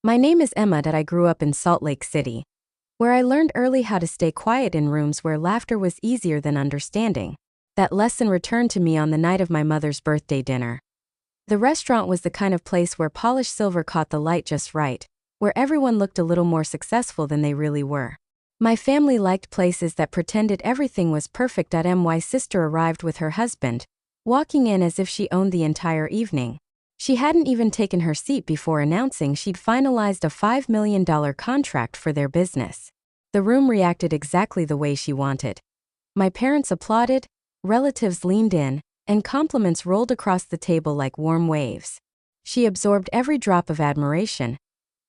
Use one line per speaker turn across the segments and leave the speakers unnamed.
My name is Emma. I grew up in Salt Lake City, where I learned early how to stay quiet in rooms where laughter was easier than understanding. That lesson returned to me on the night of my mother's birthday dinner. The restaurant was the kind of place where polished silver caught the light just right, where everyone looked a little more successful than they really were. My family liked places that pretended everything was perfect. My sister arrived with her husband, walking in as if she owned the entire evening. She hadn't even taken her seat before announcing she'd finalized a $5 million contract for their business. The room reacted exactly the way she wanted. My parents applauded, relatives leaned in, and compliments rolled across the table like warm waves. She absorbed every drop of admiration.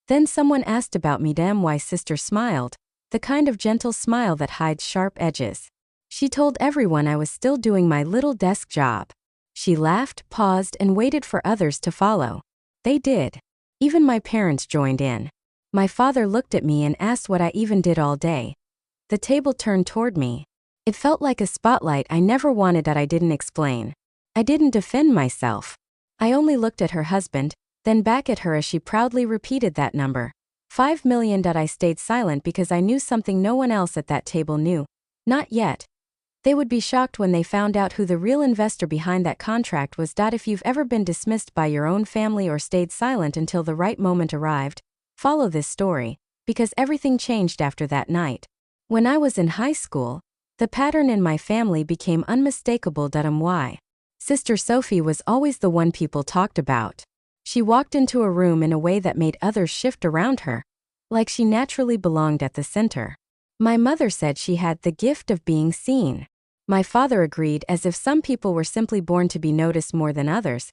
Then someone asked about me. My sister smiled, the kind of gentle smile that hides sharp edges. She told everyone I was still doing my little desk job. She laughed, paused, and waited for others to follow. They did. Even my parents joined in. My father looked at me and asked what I even did all day. The table turned toward me. It felt like a spotlight I never wanted. I didn't explain. I didn't defend myself. I only looked at her husband, then back at her as she proudly repeated that number. 5 million. I stayed silent because I knew something no one else at that table knew. Not yet. They would be shocked when they found out who the real investor behind that contract was. If you've ever been dismissed by your own family or stayed silent until the right moment arrived, follow this story, because everything changed after that night. When I was in high school, the pattern in my family became unmistakable. Why? Sister Sophie was always the one people talked about. She walked into a room in a way that made others shift around her, like she naturally belonged at the center. My mother said she had the gift of being seen. My father agreed, as if some people were simply born to be noticed more than others.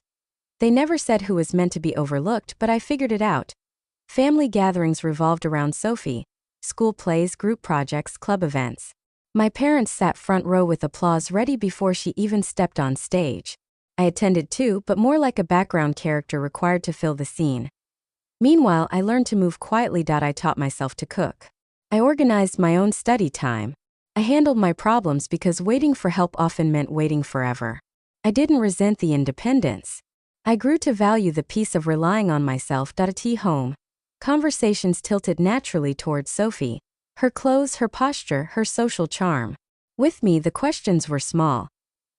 They never said who was meant to be overlooked, but I figured it out. Family gatherings revolved around Sophie: school plays, group projects, club events. My parents sat front row with applause ready before she even stepped on stage. I attended too, but more like a background character required to fill the scene. Meanwhile, I learned to move quietly. I taught myself to cook. I organized my own study time. I handled my problems because waiting for help often meant waiting forever. I didn't resent the independence. I grew to value the peace of relying on myself. At home, conversations tilted naturally towards Sophie, her clothes, her posture, her social charm. With me, the questions were small.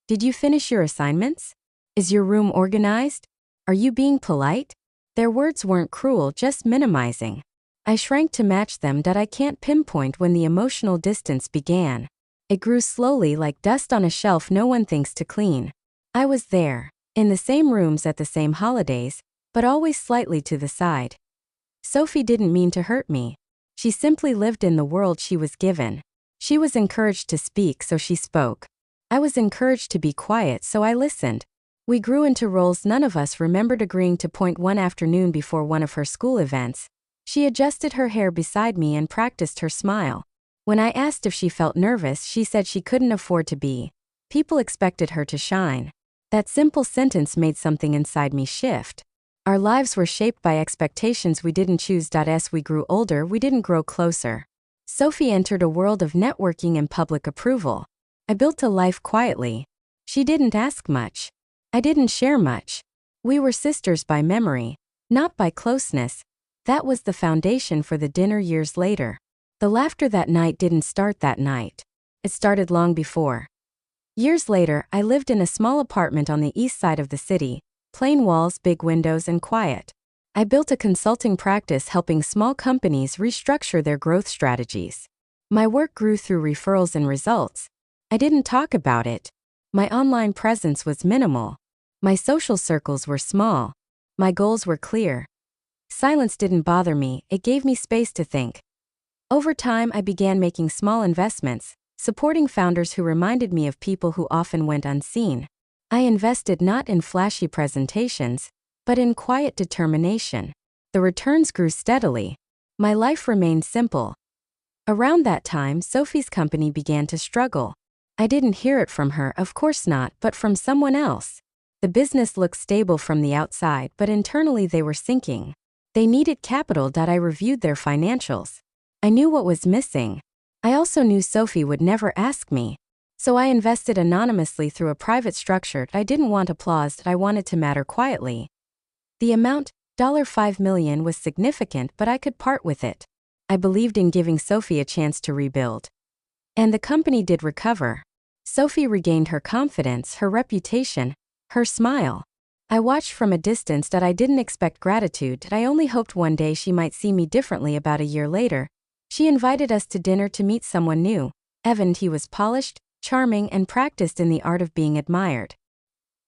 Did you finish your assignments? Is your room organized? Are you being polite? Their words weren't cruel, just minimizing. I shrank to match them. I can't pinpoint when the emotional distance began. It grew slowly, like dust on a shelf no one thinks to clean. I was there, in the same rooms at the same holidays, but always slightly to the side. Sophie didn't mean to hurt me. She simply lived in the world she was given. She was encouraged to speak, so she spoke. I was encouraged to be quiet, so I listened. We grew into roles none of us remembered. Agreeing to point one afternoon before one of her school events, she adjusted her hair beside me and practiced her smile. When I asked if she felt nervous, she said she couldn't afford to be. People expected her to shine. That simple sentence made something inside me shift. Our lives were shaped by expectations we didn't choose. As we grew older, we didn't grow closer. Sophie entered a world of networking and public approval. I built a life quietly. She didn't ask much. I didn't share much. We were sisters by memory, not by closeness. That was the foundation for the dinner years later. The laughter that night didn't start that night. It started long before. Years later, I lived in a small apartment on the east side of the city, plain walls, big windows, and quiet. I built a consulting practice helping small companies restructure their growth strategies. My work grew through referrals and results. I didn't talk about it. My online presence was minimal. My social circles were small. My goals were clear. Silence didn't bother me, it gave me space to think. Over time, I began making small investments, supporting founders who reminded me of people who often went unseen. I invested not in flashy presentations, but in quiet determination. The returns grew steadily. My life remained simple. Around that time, Sophie's company began to struggle. I didn't hear it from her, of course not, but from someone else. The business looked stable from the outside, but internally they were sinking. They needed capital. I reviewed their financials. I knew what was missing. I also knew Sophie would never ask me. So I invested anonymously through a private structure. I didn't want applause, I wanted to matter quietly. The amount $5 million was significant, but I could part with it. I believed in giving Sophie a chance to rebuild. And the company did recover. Sophie regained her confidence, her reputation, her smile. I watched from a distance that I didn't expect gratitude. I only hoped one day she might see me differently. About a year later, she invited us to dinner to meet someone new. Evan. He was polished, charming, and practiced in the art of being admired.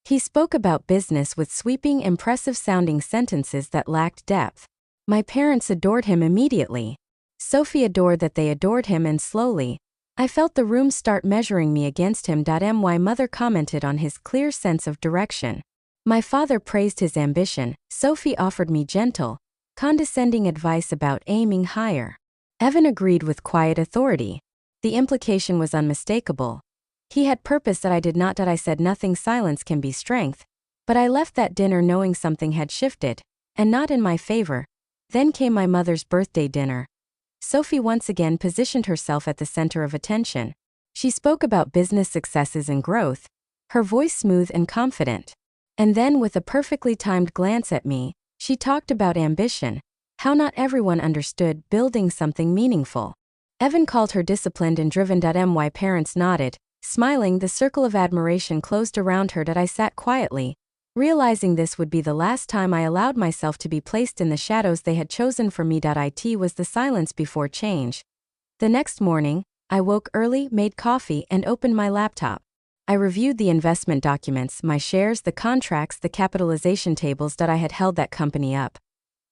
He spoke about business with sweeping, impressive-sounding sentences that lacked depth. My parents adored him immediately. Sophie adored that they adored him, and slowly, I felt the room start measuring me against him. My mother commented on his clear sense of direction. My father praised his ambition. Sophie offered me gentle, condescending advice about aiming higher. Evan agreed with quiet authority. The implication was unmistakable. He had purpose that I did not. I said nothing. Silence can be strength. But I left that dinner knowing something had shifted, and not in my favor. Then came my mother's birthday dinner. Sophie once again positioned herself at the center of attention. She spoke about business successes and growth, her voice smooth and confident. And then, with a perfectly timed glance at me, she talked about ambition, how not everyone understood building something meaningful. Evan called her disciplined and driven. My parents nodded, smiling. The circle of admiration closed around her. I sat quietly, realizing this would be the last time I allowed myself to be placed in the shadows they had chosen for me. It was the silence before change. The next morning, I woke early, made coffee, and opened my laptop. I reviewed the investment documents, my shares, the contracts, the capitalization tables. I had held that company up.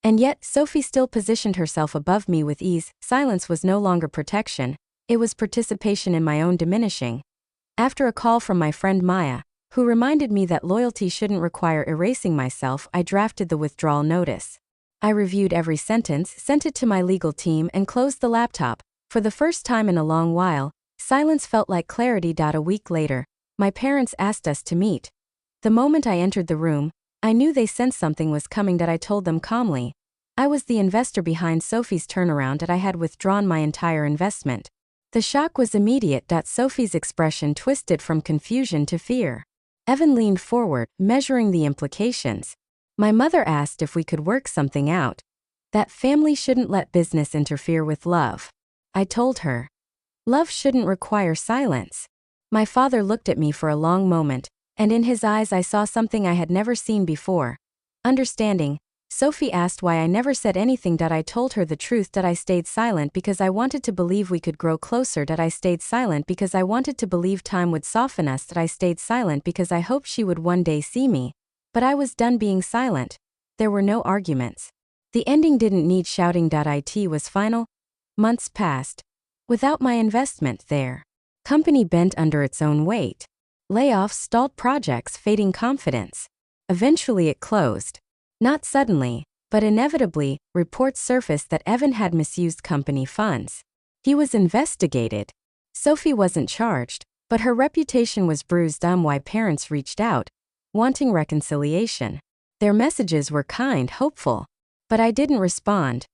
And yet, Sophie still positioned herself above me with ease. Silence was no longer protection, it was participation in my own diminishing. After a call from my friend Maya, who reminded me that loyalty shouldn't require erasing myself, I drafted the withdrawal notice. I reviewed every sentence, sent it to my legal team, and closed the laptop. For the first time in a long while, silence felt like clarity. A week later, my parents asked us to meet. The moment I entered the room, I knew they sensed something was coming. I told them calmly. I was the investor behind Sophie's turnaround. I had withdrawn my entire investment. The shock was immediate. Sophie's expression twisted from confusion to fear. Evan leaned forward, measuring the implications. My mother asked if we could work something out. That family shouldn't let business interfere with love. I told her. Love shouldn't require silence. My father looked at me for a long moment, and in his eyes I saw something I had never seen before. Understanding. Sophie asked why I never said anything. I told her the truth. I stayed silent because I wanted to believe we could grow closer. I stayed silent because I wanted to believe time would soften us. I stayed silent because I hoped she would one day see me. But I was done being silent. There were no arguments. The ending didn't need shouting. It was final. Months passed. Without my investment there. Company bent under its own weight. Layoffs, stalled projects, fading confidence. Eventually it closed. Not suddenly, but inevitably. Reports surfaced that Evan had misused company funds. He was investigated. Sophie wasn't charged, but her reputation was bruised. My parents reached out, wanting reconciliation. Their messages were kind, hopeful. But I didn't respond.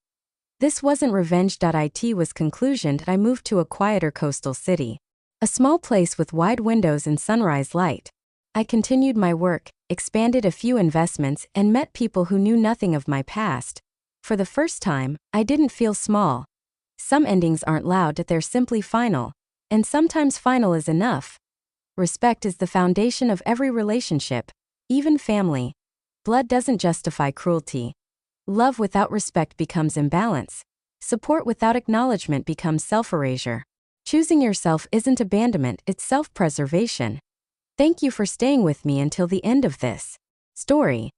This wasn't revenge. It was conclusion. I moved to a quieter coastal city. A small place with wide windows and sunrise light. I continued my work, expanded a few investments, and met people who knew nothing of my past. For the first time, I didn't feel small. Some endings aren't loud, they're simply final. And sometimes final is enough. Respect is the foundation of every relationship, even family. Blood doesn't justify cruelty. Love without respect becomes imbalance. Support without acknowledgement becomes self-erasure. Choosing yourself isn't abandonment, it's self-preservation. Thank you for staying with me until the end of this story.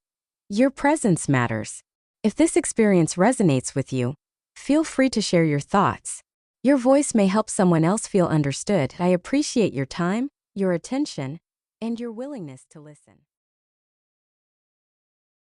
Your presence matters. If this experience resonates with you, feel free to share your thoughts. Your voice may help someone else feel understood. I appreciate your time, your attention, and your willingness to listen.